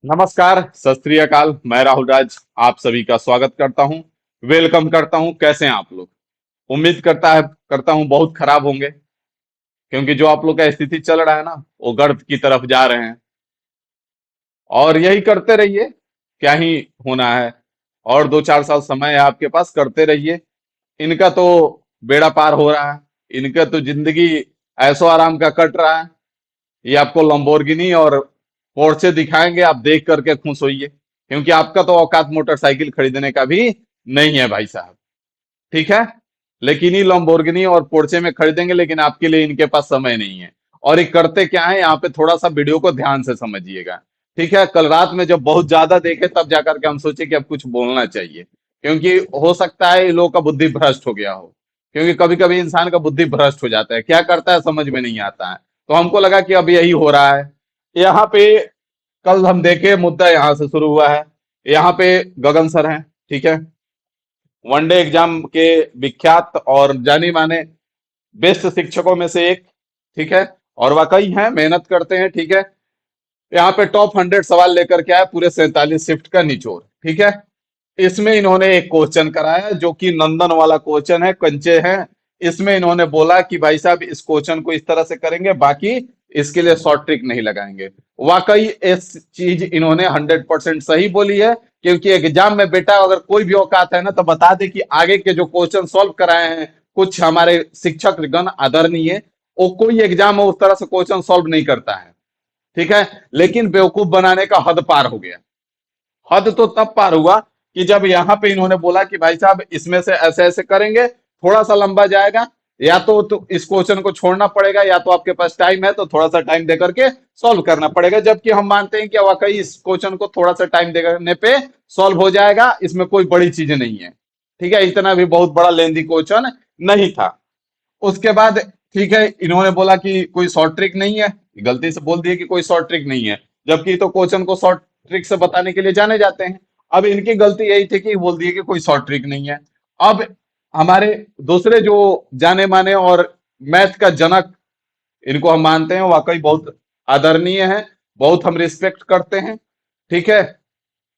नमस्कार, सत श्री अकाल। मैं राहुल राज आप सभी का स्वागत करता हूं, वेलकम करता हूं। कैसे हैं आप लोग? उम्मीद करता हूं बहुत खराब होंगे, क्योंकि जो आप लोग का स्थिति चल रहा है ना, वो गर्त की तरफ जा रहे हैं। और यही करते रहिए, क्या ही होना है। और 2-4 साल समय है आपके पास, करते रहिए। इनका तो बेड़ा पार हो रहा है, इनका तो जिंदगी ऐशो आराम का कट रहा है। ये आपको लंबोर्गिनी और पोर्चे दिखाएंगे, आप देख करके खुश होइए, क्योंकि आपका तो औकात मोटरसाइकिल खरीदने का भी नहीं है भाई साहब। ठीक है। लेकिन ये लंबोर्गिनी और पोर्चे में खरीदेंगे, लेकिन आपके लिए इनके पास समय नहीं है। और ये करते क्या है, यहाँ पे थोड़ा सा वीडियो को ध्यान से समझिएगा। ठीक है। कल रात में जब बहुत ज्यादा देखे, तब जाकर के हम सोचे कि अब कुछ बोलना चाहिए, क्योंकि हो सकता है इन लोगों का बुद्धि भ्रष्ट हो गया हो। क्योंकि कभी कभी इंसान का बुद्धि भ्रष्ट हो जाता है, क्या करता है समझ में नहीं आता है। तो हमको लगा कि अब यही हो रहा है यहाँ पे। कल हम देखे, मुद्दा यहाँ से शुरू हुआ है। यहाँ पे गगन सर हैं, ठीक है, वनडे एग्जाम के विख्यात और जानी माने बेस्ट शिक्षकों में से एक। ठीक है। और वाकई हैं, मेहनत करते हैं। ठीक है। यहाँ पे टॉप 100 सवाल लेकर के आए, पूरे 47 शिफ्ट का निचोड़। ठीक है। इसमें इन्होंने एक क्वेश्चन कराया, जो कि नंदन वाला क्वेश्चन है, कंचे है। इसमें इन्होंने बोला कि भाई साहब, इस क्वेश्चन को इस तरह से करेंगे, बाकी इसके लिए शॉर्ट ट्रिक नहीं लगाएंगे। वाकई इस चीज इन्होंने 100% सही बोली है। क्योंकि एग्जाम में बेटा अगर कोई भी औकात है ना, तो बता दे कि आगे के जो क्वेश्चन सॉल्व कराए हैं कुछ हमारे शिक्षक गण आदरणीय, वो कोई एग्जाम में उस तरह से क्वेश्चन सॉल्व नहीं करता है। ठीक है। लेकिन बेवकूफ बनाने का हद पार हो गया। हद तो तब पार हुआ कि जब यहाँ पे इन्होंने बोला कि भाई साहब, इसमें से ऐसे ऐसे करेंगे, थोड़ा सा लंबा जाएगा, या तो इस क्वेश्चन को छोड़ना पड़ेगा, या तो आपके पास टाइम है तो थोड़ा सा टाइम दे करके सॉल्व करना पड़ेगा। जबकि हम मानते हैं कि वाकई इस क्वेश्चन को थोड़ा सा टाइम देने पे सॉल्व हो जाएगा, इसमें कोई बड़ी चीज नहीं है। ठीक है। इतना भी बहुत बड़ा लेंदी क्वेश्चन नहीं था। उसके बाद ठीक है, इन्होंने बोला कि कोई शॉर्ट ट्रिक नहीं है। गलती से बोल दिए कि कोई शॉर्ट ट्रिक नहीं है, जबकि तो क्वेश्चन को शॉर्ट ट्रिक से बताने के लिए जाने जाते हैं। अब इनकी गलती यही थी कि बोल दिए कि कोई शॉर्ट ट्रिक नहीं है। अब हमारे दूसरे जो जाने माने और मैथ का जनक, इनको हम मानते हैं, वाकई बहुत आदरणीय है, बहुत हम रिस्पेक्ट करते हैं। ठीक है।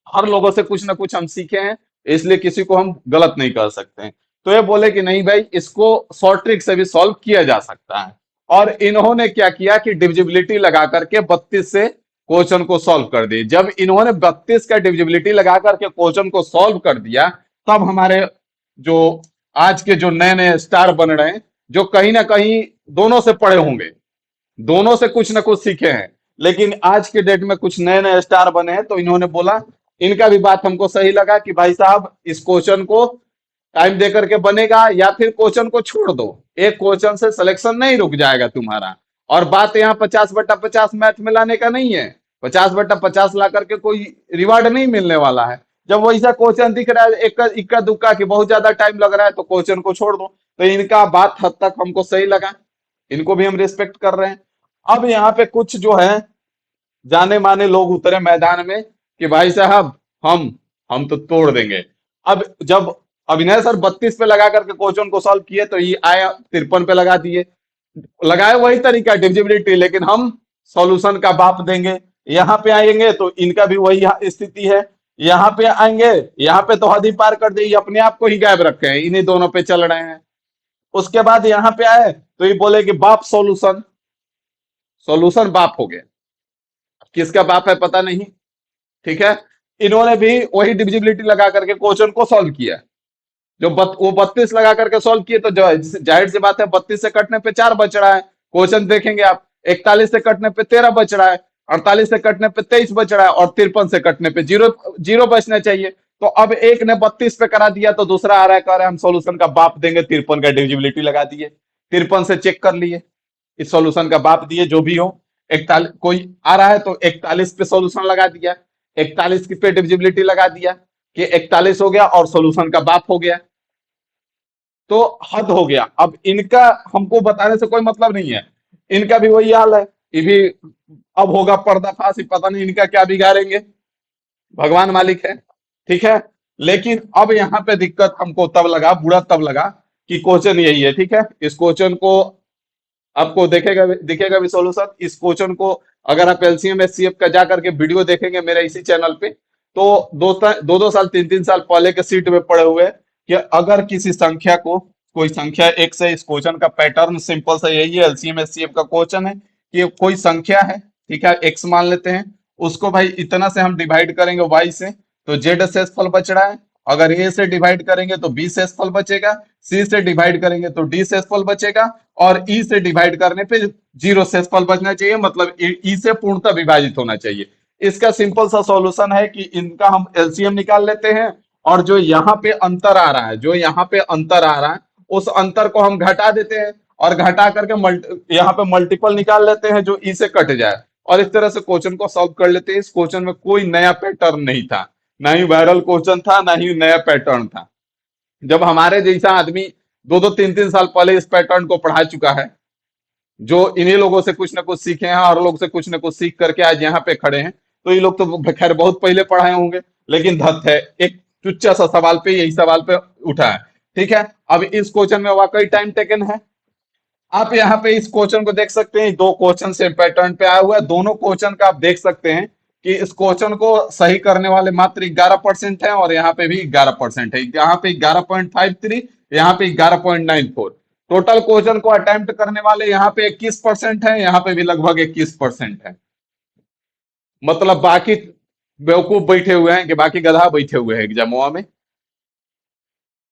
हर लोगों से कुछ ना कुछ हम सीखे हैं, इसलिए किसी को हम गलत नहीं कर सकते हैं। तो ये बोले कि नहीं भाई, इसको शॉर्ट ट्रिक से भी सॉल्व किया जा सकता है। और इन्होंने क्या किया कि डिविजिबिलिटी लगा करके 32 से क्वेश्चन को सॉल्व कर दिए। जब इन्होंने 32 का डिविजिबिलिटी लगा करके क्वेश्चन को सॉल्व कर दिया, तब हमारे जो आज के जो नए नए स्टार बन रहे हैं, जो कहीं ना कहीं दोनों से पढ़े होंगे, दोनों से कुछ ना कुछ सीखे हैं, लेकिन आज के डेट में कुछ नए नए स्टार बने हैं, तो इन्होंने बोला, इनका भी बात हमको सही लगा कि भाई साहब, इस क्वेश्चन को टाइम दे करके बनेगा, या फिर क्वेश्चन को छोड़ दो। एक क्वेश्चन से सिलेक्शन नहीं रुक जाएगा तुम्हारा। और बात यहाँ 50/50 मैथ में लाने का नहीं है। 50/50 ला करके कोई रिवार्ड नहीं मिलने वाला है। जब वैसा क्वेश्चन दिख रहा है एक इक्का दुक्का की बहुत ज्यादा टाइम लग रहा है, तो क्वेश्चन को छोड़ दो। तो इनका बात हद तक हमको सही लगा, इनको भी हम रिस्पेक्ट कर रहे हैं। अब यहाँ पे कुछ जो है जाने माने लोग उतरे मैदान में कि भाई साहब, हम तो तोड़ देंगे। अब जब अभिनय सर 32 पे लगा करके क्वेश्चन को सॉल्व किए, तो ये आया 53 पे लगा दिए। लगाए वही तरीका डिविजिबिलिटी, लेकिन हम सॉल्यूशन का बाप देंगे। यहाँ पे आएंगे तो इनका भी वही स्थिति है। यहाँ पे आएंगे, यहाँ पे तो हद ही पार कर दी, ये अपने आप को ही गायब रखे हैं, इन्हीं दोनों पे चल रहे हैं। उसके बाद यहाँ पे आए तो ये बोले कि बाप सॉल्यूशन, सॉल्यूशन बाप हो गया। किसका बाप है पता नहीं। ठीक है। इन्होंने भी वही डिविजिबिलिटी लगा करके क्वेश्चन को सॉल्व किया। वो 32 लगा करके सॉल्व किए, तो जाहिर सी बात है, 32 से कटने पे 4 बच रहा है। क्वेश्चन देखेंगे आप, 41 से कटने पे 13 बच रहा है, 48 से कटने पे 23 बच रहा है, और 53 से कटने पे जीरो जीरो बचना चाहिए। तो अब एक ने 32 पे करा दिया, तो दूसरा आ रहा है, कह रहा है हम सोल्यूशन का बाप देंगे, 53 का डिविजिबिलिटी लगा दिए, 53 से चेक कर लिए, इस सॉल्यूशन का बाप दिए जो भी हो। 41 कोई आ रहा है तो 41 पे सॉल्यूशन लगा दिया, 41 की पे डिविजिबिलिटी लगा दिया कि 41 हो गया और सॉल्यूशन का बाप हो गया। तो हद हो गया। अब इनका हमको बताने से कोई मतलब नहीं है, इनका भी वही हाल है। ये भी अब होगा पर्दाफाश, पता नहीं इनका क्या बिगाड़ेंगे, भगवान मालिक है। ठीक है। लेकिन अब यहाँ पे दिक्कत हमको तब लगा, बुरा तब लगा कि क्वेश्चन यही है। ठीक है। इस क्वेश्चन को आपको देखेगा दिखेगा भी सॉल्यूशन, इस क्वेश्चन को अगर आप एलसीएम एचसीएफ का जा करके वीडियो देखेंगे मेरे इसी चैनल पे, तो दो दो साल 3 3 साल पहले के सीट में पड़े हुए कि अगर किसी संख्या को, कोई संख्या एक से, इस क्वेश्चन का पैटर्न सिंपल सा यही है, एलसीएम एचसीएफ का क्वेश्चन है कि कोई संख्या है, ठीक है, एक्स मान लेते हैं, उसको भाई इतना से हम डिवाइड करेंगे वाई से, तो जेड शेषफल बच रहा है। अगर ए से डिवाइड करेंगे तो बी शेषफल बचेगा, सी से डिवाइड करेंगे तो डी शेषफल बचेगा, और ई से डिवाइड करने पे जीरो शेषफल बचना चाहिए, मतलब ई से पूर्णतः विभाजित होना चाहिए। इसका सिंपल सा सॉल्यूशन है कि इनका हम एलसीएम निकाल लेते हैं, और जो यहाँ पे अंतर आ रहा है, जो यहाँ पे अंतर आ रहा है, उस अंतर को हम घटा देते हैं, और घटा करके यहाँ पे मल्टीपल निकाल लेते हैं जो ई से कट जाए, और इस तरह से क्वेश्चन को सॉल्व कर लेते हैं। इस क्वेश्चन में कोई नया पैटर्न नहीं था, ना ही वायरल क्वेश्चन था, ना ही नया पैटर्न था। जब हमारे जैसा आदमी 2 2 3 3 साल पहले इस पैटर्न को पढ़ा चुका है, जो इन्हीं लोगों से कुछ ना कुछ सीखे हैं, और लोग से कुछ ना कुछ सीख करके आज यहाँ पे खड़े हैं, तो ये लोग तो खैर बहुत पहले पढ़ाए होंगे, लेकिन धत है एक चुच्चा सा सवाल पे, यही सवाल पे उठा है। ठीक है, अब इस क्वेश्चन में वाकई टाइम टेकन है। आप यहाँ पे इस क्वेश्चन को देख सकते हैं, दो क्वेश्चन सेम पैटर्न पे आया हुआ है, दोनों क्वेश्चन का आप देख सकते हैं कि इस क्वेश्चन को सही करने वाले मात्र 11% है, और यहाँ पे भी 11% है, यहाँ पे 11.53, यहाँ पे 11.94। टोटल क्वेश्चन को अटेम्प्ट करने वाले यहाँ पे 21% है, यहाँ पे भी लगभग 21% है। मतलब बाकी बेवकूफ बैठे हुए हैं, कि बाकी गधा बैठे हुए हैं एग्जामों में।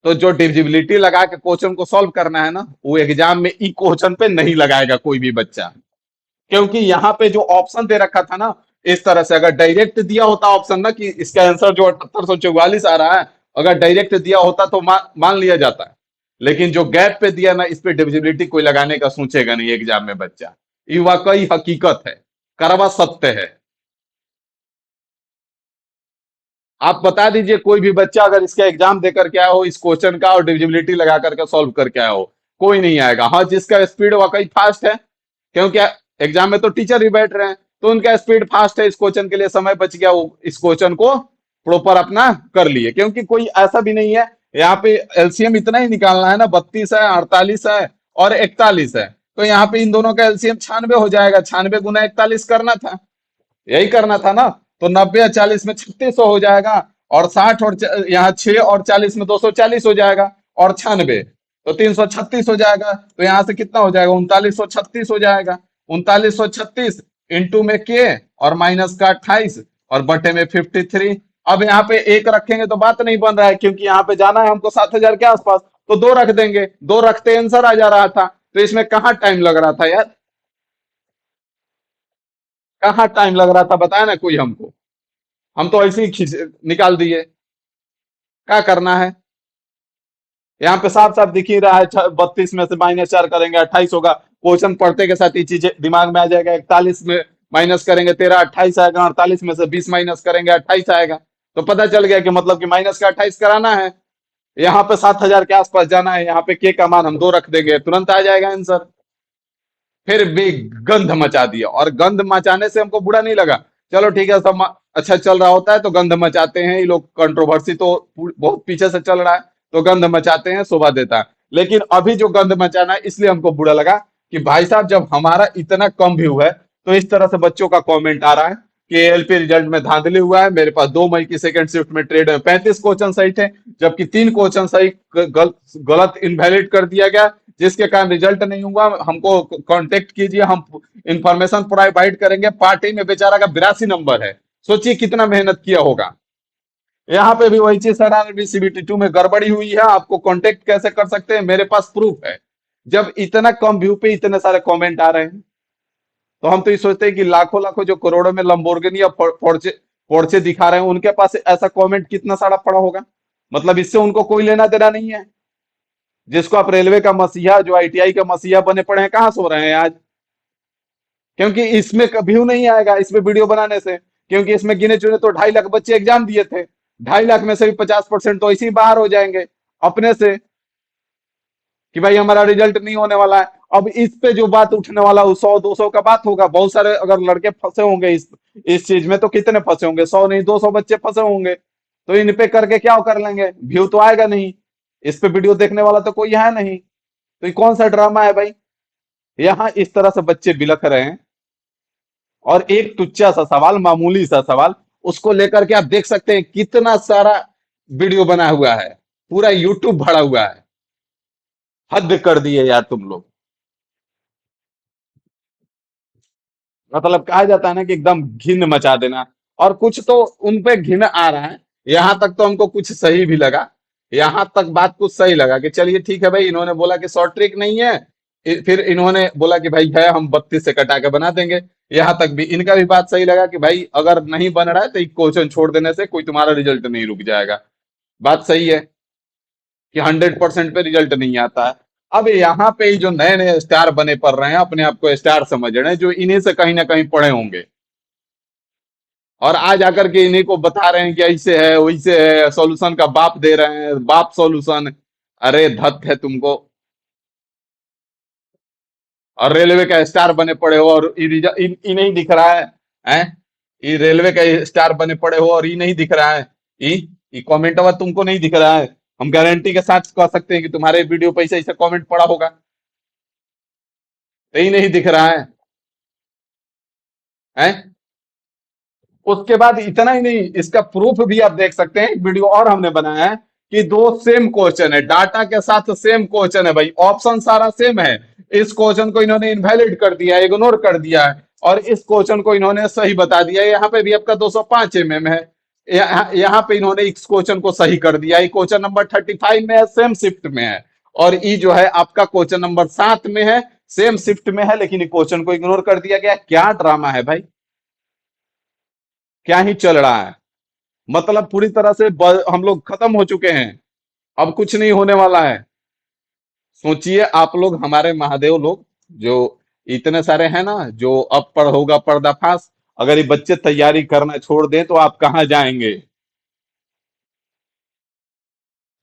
तो जो डिविजिबिलिटी लगा के क्वेश्चन को सॉल्व करना है ना, वो एग्जाम में ई क्वेश्चन पे नहीं लगाएगा कोई भी बच्चा, क्योंकि यहाँ पे जो ऑप्शन दे रखा था ना, इस तरह से अगर डायरेक्ट दिया होता ऑप्शन ना कि इसका आंसर जो 7844 आ रहा है, अगर डायरेक्ट दिया होता तो मान लिया जाता है, लेकिन जो गैप पे दिया ना, इस पे डिविजिबिलिटी कोई लगाने का सोचेगा नहीं एग्जाम में बच्चा। ये वाकई हकीकत है, करवा सत्य है। आप बता दीजिए कोई भी बच्चा अगर इसका एग्जाम देकर के आया हो इस क्वेश्चन का, और डिविजिबिलिटी लगा करके सॉल्व करके आया हो, कोई नहीं आएगा। हाँ, जिसका स्पीड वाकई फास्ट है, क्योंकि एग्जाम में तो टीचर ही बैठ रहे हैं, तो उनका स्पीड फास्ट है, इस क्वेश्चन के लिए समय बच गया, वो इस क्वेश्चन को प्रॉपर अपना कर लिए। क्योंकि कोई ऐसा भी नहीं है, यहाँ पे एलसीएम इतना ही निकालना है ना, 32 है, 48 है, और 41 है, तो यहाँ पे इन दोनों का एलसीएम 96 हो जाएगा, 96 गुना 41 करना था, यही करना था ना। तो 90 और 40 में 3600 हो जाएगा, और 60 और यहाँ 6 और 40 में 240 हो जाएगा, और 96 तो 336 हो जाएगा। तो यहाँ से कितना हो जाएगा, 3936 हो जाएगा। 3936 इंटू में के, और माइनस का 28, और बटे में 53। अब यहाँ पे एक रखेंगे तो बात नहीं बन रहा है, क्योंकि यहाँ पे जाना है हमको 7000 के आसपास, तो दो रख देंगे, दो रखते आंसर आ जा रहा था। तो इसमें कहाँ टाइम लग रहा था यार, कहाँ टाइम लग रहा था, बताया ना कोई हमको, हम तो ऐसे ही खींच निकाल दिए। क्या करना है, यहाँ पे साफ साफ दिख ही रहा है, 32 में से -4 करेंगे 28 होगा। क्वेश्चन पढ़ते के साथ ये चीजें दिमाग में आ जाएगा। 41 में माइनस करेंगे 13, 28 आएगा। 48 में से 20 माइनस करेंगे 28 आएगा। तो पता चल गया कि मतलब कि माइनस का 28 कराना है, यहाँ पे 7000 के आसपास जाना है, यहाँ पे के का मान हम 2 रख देंगे, तुरंत आ जाएगा आंसर। फिर भी गंध मचा दिया, और गंध मचाने से हमको बुरा नहीं लगा। चलो ठीक है, सब अच्छा चल रहा होता है तो गंध मचाते हैं ये लोग, कंट्रोवर्सी तो बहुत पीछे से चल रहा है, तो गंध मचाते हैं, शोभा देता है। लेकिन अभी जो गंध मचाना है, इसलिए हमको बुरा लगा कि भाई साहब जब हमारा इतना कम व्यू है, तो इस तरह से बच्चों का कमेंट आ रहा है कि एलपी रिजल्ट में धांधली हुआ है। मेरे पास 2 मई की सेकंड शिफ्ट में ट्रेड में 35 क्वेश्चन सही थे, जबकि 3 क्वेश्चन सही गलत इनवैलिड कर दिया गया, जिसके कारण रिजल्ट नहीं हुआ। हमको कांटेक्ट कीजिए, हम इंफॉर्मेशन प्रोवाइड करेंगे। पार्टी में बेचारा का 82 नंबर है, सोचिए कितना मेहनत किया होगा। यहाँ पे भी वही चीज सर, आरबी सीबीटी 2 में गड़बड़ी हुई है, आपको कांटेक्ट कैसे कर सकते हैं, मेरे पास प्रूफ है। जब इतना कम व्यू पे इतने सारे कमेंट आ रहे हैं, तो हम तो ये सोचते हैं कि लाखों लाखों जो करोड़ों में लंबोर्गिनी या पोर्चे पोर्चे दिखा रहे हैं, उनके पास ऐसा कमेंट कितना सारा पड़ा होगा। मतलब इससे उनको कोई लेना देना नहीं है। जिसको आप रेलवे का मसीहा, जो आईटीआई का मसीहा बने पड़े हैं, कहाँ सो रहे हैं आज, क्योंकि इसमें व्यू नहीं आएगा इसमें वीडियो बनाने से। क्योंकि इसमें गिने चुने तो 2.5 लाख बच्चे एग्जाम दिए थे, 2.5 लाख में से भी 50% तो ऐसे ही बाहर हो जाएंगे अपने से, कि भाई हमारा रिजल्ट नहीं होने वाला है। अब इस पे जो बात उठने वाला है 100 200 का बात होगा। बहुत सारे अगर लड़के फंसे होंगे इस चीज में, तो कितने फंसे होंगे, 100 नहीं 200 बच्चे फंसे होंगे। तो इन पे करके क्या कर लेंगे, व्यू तो आएगा नहीं, इस पे वीडियो देखने वाला तो कोई है नहीं। तो ये कौन सा ड्रामा है भाई, यहाँ इस तरह से बच्चे बिलख रहे हैं। और एक टुच्चा सा सवाल, मामूली सा सवाल, उसको लेकर के आप देख सकते हैं कितना सारा वीडियो बना हुआ है, पूरा यूट्यूब भरा हुआ है। हद कर दिए यार तुम लोग। मतलब कहा जाता है ना कि एकदम घिन मचा देना। और कुछ तो उन पे घिन आ रहा है। यहां तक तो हमको कुछ सही भी लगा। यहां तक बात कुछ सही लगा कि चलिए ठीक है भाई, इन्होंने बोला कि शॉर्ट ट्रिक नहीं है। फिर इन्होंने बोला कि भाई है, हम 32 से कटा के बना देंगे। यहां तक भी इनका भी बात सही लगा कि भाई अगर नहीं बन रहा है तो क्वेश्चन छोड़ देने से कोई तुम्हारा रिजल्ट नहीं रुक जाएगा। बात सही है कि 100% पे रिजल्ट नहीं आता है। अब यहाँ पे ही जो नए नए स्टार बने पड़ रहे हैं, अपने आप को स्टार समझ रहे हैं, जो इन्हीं से कहीं ना कहीं पढ़े होंगे, और आज आकर के इन्हीं को बता रहे हैं कि ऐसे है वैसे है, सॉल्यूशन का बाप दे रहे हैं, बाप सॉल्यूशन। अरे धत है तुमको। और रेलवे का स्टार बने पड़े हो और ये नहीं दिख रहा है। हैं? ये रेलवे का स्टार बने पड़े हो और ये नहीं दिख रहा है। ये ये कमेंट आवाज तुमको नहीं दिख रहा है। हम गारंटी के साथ कह सकते हैं कि तुम्हारे वीडियो पे ऐसा ऐसा कमेंट पड़ा होगा। तो ये नहीं दिख रहा है। हैं? उसके बाद इतना ही नहीं, इसका प्रूफ भी आप देख सकते हैं, एक वीडियो और हमने बनाया है कि दो सेम क्वेश्चन है, डाटा के साथ सेम क्वेश्चन है भाई, ऑप्शन सारा सेम है। इस क्वेश्चन को इन्होंने इनवैलिड कर दिया है, इग्नोर कर दिया है, और इस क्वेश्चन को इन्होंने सही बता दिया है। यहाँ पे भी आपका 205 है। यहाँ पे इन्होंने इस क्वेश्चन को सही कर दिया है। क्वेश्चन नंबर 35 में है, सेम शिफ्ट में है। और ई जो है आपका क्वेश्चन नंबर 7 में है, सेम शिफ्ट में है, लेकिन क्वेश्चन को इग्नोर कर दिया गया। क्या ड्रामा है भाई, क्या ही चल रहा है। मतलब पूरी तरह से हम लोग खत्म हो चुके हैं। अब कुछ नहीं होने वाला है। सोचिए आप लोग, हमारे महादेव लोग जो इतने सारे हैं ना, जो अब पर होगा पर्दाफाश, अगर ये बच्चे तैयारी करना छोड़ दें तो आप कहां जाएंगे।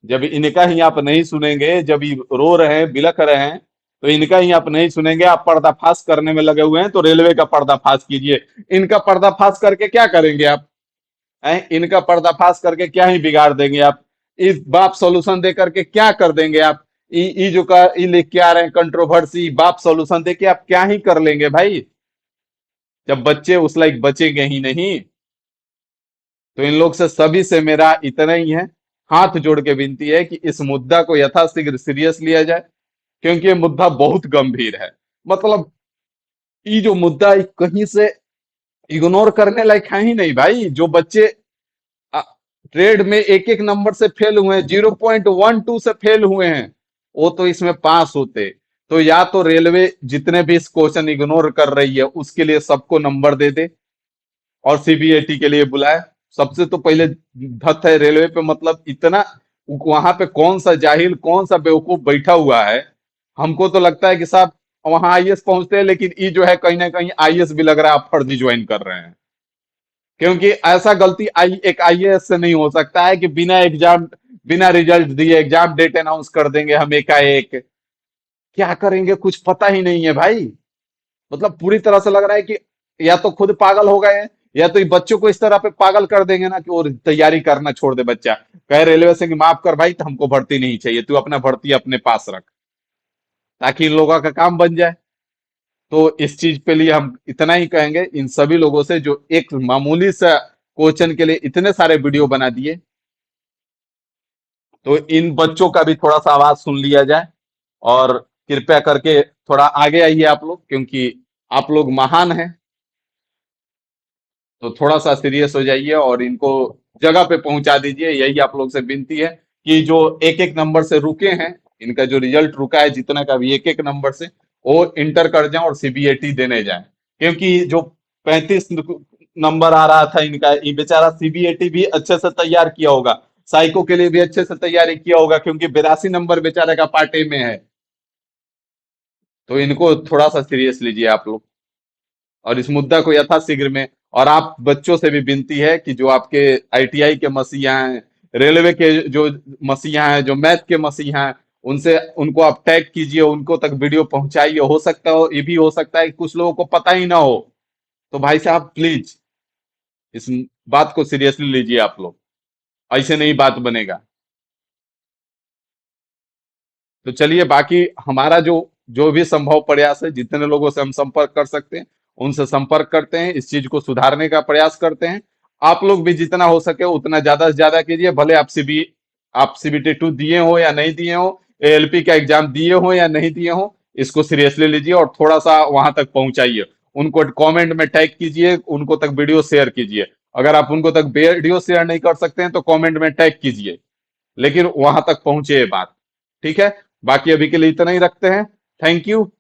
जब इनका ही आप नहीं सुनेंगे, जब ये रो रहे हैं बिलख रहे हैं, तो इनका ही आप नहीं सुनेंगे। आप पर्दाफाश करने में लगे हुए हैं, तो रेलवे का पर्दाफाश कीजिए। इनका पर्दाफाश करके क्या करेंगे आप? हैं? इनका पर्दाफाश करके क्या ही बिगाड़ देंगे आप? इस बाप सॉल्यूशन दे करके क्या कर देंगे आप? ई जो का ई लिख के आ रहे हैं कंट्रोवर्सी, बाप सॉल्यूशन दे के आप क्या ही कर लेंगे भाई, जब बच्चे उस लायक बचेंगे ही नहीं। तो इन लोग से, सभी से मेरा इतना ही है, हाथ जोड़ के विनती है कि इस मुद्दा को यथाशीघ्र सीरियस लिया जाए, क्योंकि ये मुद्दा बहुत गंभीर है। मतलब ये जो मुद्दा है, कहीं से इग्नोर करने लायक है ही नहीं भाई। जो बच्चे ट्रेड में एक एक नंबर से फेल हुए हैं, 0.12 से फेल हुए हैं, वो तो इसमें पास होते। तो या तो रेलवे जितने भी इस क्वेश्चन इग्नोर कर रही है उसके लिए सबको नंबर दे दे, और सीबीएटी के लिए बुलाए। सबसे तो पहले धत है रेलवे पे, मतलब इतना वहां पे कौन सा जाहिल, कौन सा बेवकूफ बैठा हुआ है। हमको तो लगता है कि साहब वहां आईएएस पहुंचते हैं, लेकिन ये जो है कहीं ना कहीं आईएएस भी लग रहा है आप फर्जी ज्वाइन कर रहे हैं। क्योंकि ऐसा गलती एक आईएएस से नहीं हो सकता है कि बिना एग्जाम, बिना रिजल्ट दिए एग्जाम डेट अनाउंस कर देंगे हम एकाएक। क्या करेंगे कुछ पता ही नहीं है भाई। मतलब पूरी तरह से लग रहा है कि या तो खुद पागल हो गए हैं, या तो ये बच्चों को इस तरह पे पागल कर देंगे ना कि वो तैयारी करना छोड़ दे बच्चा। कहे रेलवे से कि माफ कर भाई, तो हमको भर्ती नहीं चाहिए, तू अपना भर्ती अपने पास रख, ताकि इन लोगों का काम बन जाए। तो इस चीज पे लिए हम इतना ही कहेंगे इन सभी लोगों से, जो एक मामूली सा क्वेश्चन के लिए इतने सारे वीडियो बना दिए, तो इन बच्चों का भी थोड़ा सा आवाज सुन लिया जाए। और कृपया करके थोड़ा आगे आइए आप लोग, क्योंकि आप लोग महान हैं। तो थोड़ा सा सीरियस हो जाइए और इनको जगह पे पहुंचा दीजिए, यही आप लोग से विनती है। कि जो एक एक नंबर से रुके हैं, इनका जो रिजल्ट रुका है जितना का भी, एक एक नंबर से वो इंटर कर जाए और सीबीएटी देने जाए। क्योंकि जो 35 नंबर आ रहा था इनका, ये बेचारा सीबीएटी भी अच्छे से तैयार किया होगा, साइको के लिए भी अच्छे से तैयारी किया होगा, क्योंकि 82 नंबर बेचारे का पार्ट ए में है। तो इनको थोड़ा सा सीरियस लीजिए आप लोग, और इस मुद्दा को यथाशीघ्र में। और आप बच्चों से भी विनती है कि जो आपके आईटीआई के मसीहा हैं, रेलवे के जो मसीहा हैं, जो मैथ के मसीहा हैं, उनसे उनको आप टैग कीजिए, उनको तक वीडियो पहुंचाइए। हो सकता हो, ये भी हो सकता है कि कुछ लोगों को पता ही ना हो। तो भाई साहब प्लीज इस बात को सीरियसली लीजिए आप लोग, ऐसे नहीं बात बनेगा। तो चलिए, बाकी हमारा जो जो भी संभव प्रयास है, जितने लोगों से हम संपर्क कर सकते हैं उनसे संपर्क करते हैं, इस चीज को सुधारने का प्रयास करते हैं। आप लोग भी जितना हो सके उतना ज्यादा से ज्यादा कीजिए, भले आप सीबीटी 2 दिए हो या नहीं दिए हो, एएलपी का एग्जाम दिए हो या नहीं दिए हो, इसको सीरियसली लीजिए और थोड़ा सा वहां तक पहुंचाइए। उनको कमेंट में टैग कीजिए, उनको तक वीडियो शेयर कीजिए। अगर आप उनको तक वीडियो शेयर नहीं कर सकते हैं तो कमेंट में टैग कीजिए, लेकिन वहां तक पहुंचे ये बात। ठीक है, बाकी अभी के लिए इतना ही रखते हैं। Thank you.